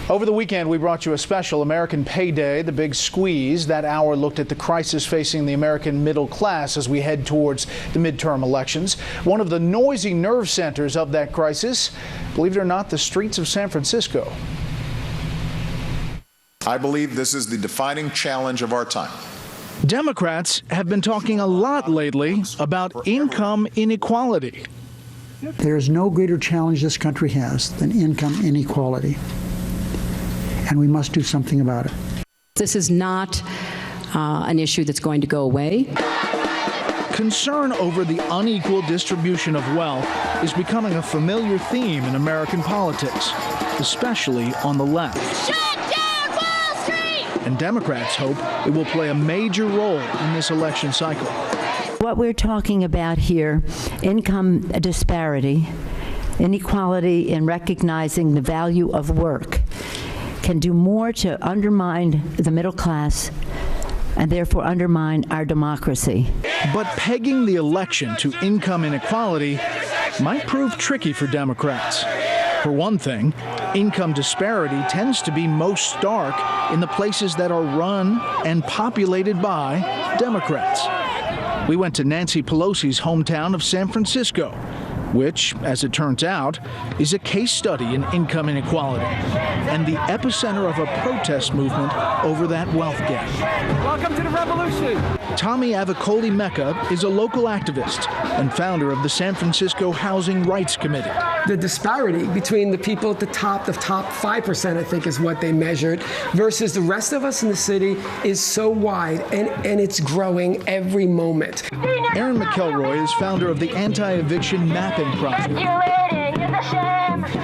Over the weekend, we brought you a special American Payday, The Big Squeeze. That hour looked at the crisis facing the American middle class as we head towards the midterm elections. One of the noisy nerve centers of that crisis, believe it or not, the streets of San Francisco. I believe this is the defining challenge of our time. Democrats have been talking a lot lately about income inequality. There is no greater challenge this country has than income inequality, and we must do something about it. This is not an issue that's going to go away. Concern over the unequal distribution of wealth is becoming a familiar theme in American politics, especially on the left. Shut down Wall Street! And Democrats hope it will play a major role in this election cycle. What we're talking about here, income disparity, inequality in recognizing the value of work, can do more to undermine the middle class and therefore undermine our democracy. But pegging the election to income inequality might prove tricky for Democrats. For one thing, income disparity tends to be most stark in the places that are run and populated by Democrats. We went to Nancy Pelosi's hometown of San Francisco, which, as it turns out, is a case study in income inequality and the epicenter of a protest movement over that wealth gap. Welcome to the revolution. Tommy Avicoli Mecca is a local activist and founder of the San Francisco Housing Rights Committee. The disparity between the people at the top 5%, I think is what they measured, versus the rest of us in the city is so wide, and it's growing every moment. Aaron McElroy is founder of the Anti-Eviction Mapping Project.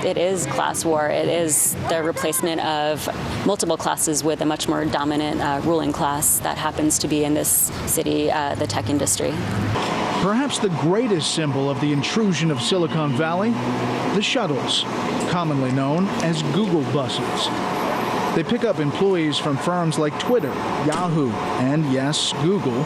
It is class war. It is the replacement of multiple classes with a much more dominant ruling class that happens to be in this city, the tech industry. Perhaps the greatest symbol of the intrusion of Silicon Valley, the shuttles, commonly known as Google buses. They pick up employees from firms like Twitter, Yahoo, and yes, Google,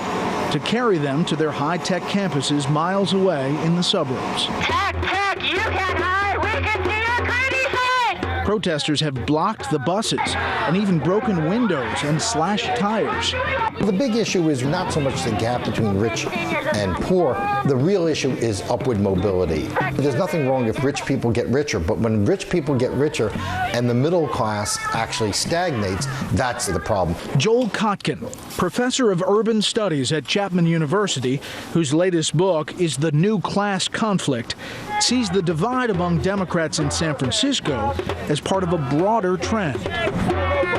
to carry them to their high-tech campuses miles away in the suburbs. Tech, you can hide. We can see your crazy face. Protesters have blocked the buses and even broken windows and slashed tires. The big issue is not so much the gap between rich and poor. The real issue is upward mobility. There's nothing wrong if rich people get richer, but when rich people get richer and the middle class actually stagnates, that's the problem. Joel Kotkin, professor of urban studies at Chapman University, whose latest book is The New Class Conflict, sees the divide among Democrats in San Francisco as part of a broader trend.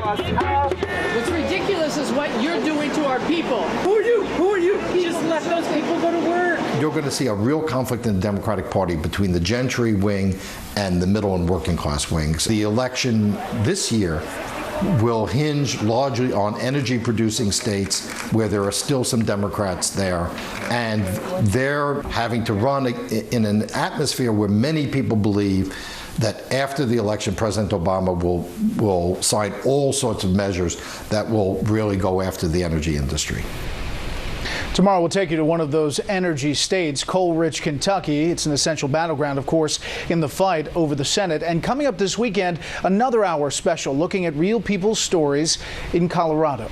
What's ridiculous is what you're doing to our people. Who are you? Who are you? Just let those people go to work. You're going to see a real conflict in the Democratic Party between the gentry wing and the middle and working class wings. The election this year will hinge largely on energy-producing states where there are still some Democrats there, and they're having to run in an atmosphere where many people believe that after the election, President Obama will sign all sorts of measures that will really go after the energy industry. Tomorrow we'll take you to one of those energy states, coal-rich Kentucky. It's an essential battleground, of course, in the fight over the Senate. And coming up this weekend, another hour special looking at real people's stories in Colorado.